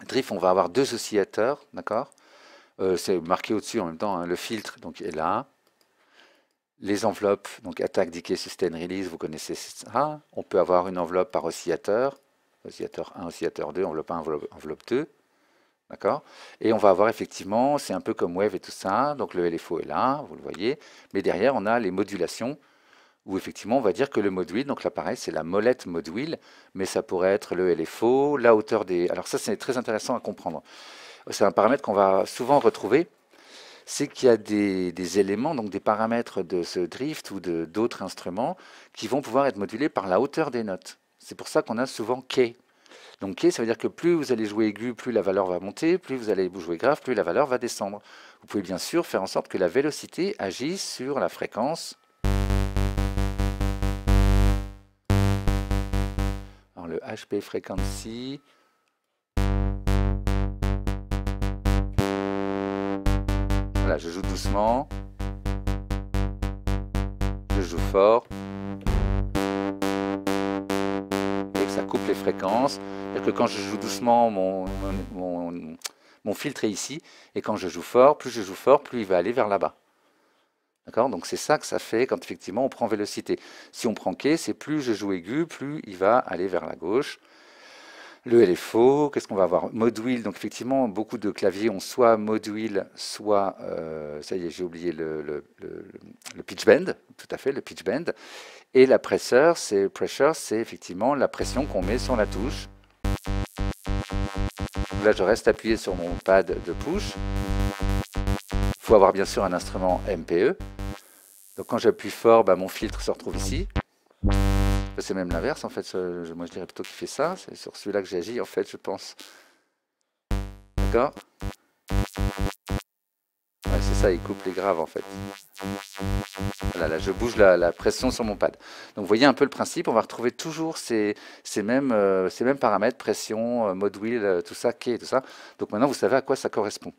Drift, on va avoir deux oscillateurs, d'accord? C'est marqué au-dessus en même temps, hein, le filtre donc est là. Les enveloppes, donc attaque, decay, sustain, release, vous connaissez ça. On peut avoir une enveloppe par oscillateur. Oscillateur 1, oscillateur 2, enveloppe 1, enveloppe 2. D'accord? Et on va avoir effectivement, c'est un peu comme Wave et tout ça, donc le LFO est là, vous le voyez, mais derrière on a les modulations, où effectivement on va dire que le mode wheel, donc là pareil c'est la molette mode wheel, mais ça pourrait être le LFO, la hauteur des... Alors ça c'est très intéressant à comprendre. C'est un paramètre qu'on va souvent retrouver, c'est qu'il y a des éléments, donc des paramètres de ce drift ou de d'autres instruments, qui vont pouvoir être modulés par la hauteur des notes. C'est pour ça qu'on a souvent K. Donc K, ça veut dire que plus vous allez jouer aigu, plus la valeur va monter, plus vous allez jouer grave, plus la valeur va descendre. Vous pouvez bien sûr faire en sorte que la vélocité agisse sur la fréquence. Alors le HP frequency. Voilà, je joue doucement. Je joue fort. Et que ça coupe les fréquences. C'est-à-dire que quand je joue doucement, mon filtre est ici. Et quand je joue fort, plus je joue fort, plus il va aller vers là-bas. D'accord? Donc c'est ça que ça fait quand effectivement on prend vélocité. Si on prend quai, c'est plus je joue aigu, plus il va aller vers la gauche. Le LFO, qu'est-ce qu'on va avoir? Mode wheel, donc effectivement beaucoup de claviers ont soit mode wheel, soit, ça y est j'ai oublié le pitch bend, tout à fait, le pitch bend. Et la pressure, c'est effectivement la pression qu'on met sur la touche. Là je reste appuyé sur mon pad de push. Il faut avoir bien sûr un instrument MPE. Donc quand j'appuie fort, bah, mon filtre se retrouve ici. C'est même l'inverse en fait, moi je dirais plutôt qu'il fait ça, c'est sur celui-là que j'agis en fait je pense. D'accord? Ouais, c'est ça, il coupe les graves en fait. Voilà, là je bouge la pression sur mon pad. Donc vous voyez un peu le principe, on va retrouver toujours ces mêmes paramètres, pression, mode wheel, tout ça, key, tout ça. Donc maintenant vous savez à quoi ça correspond.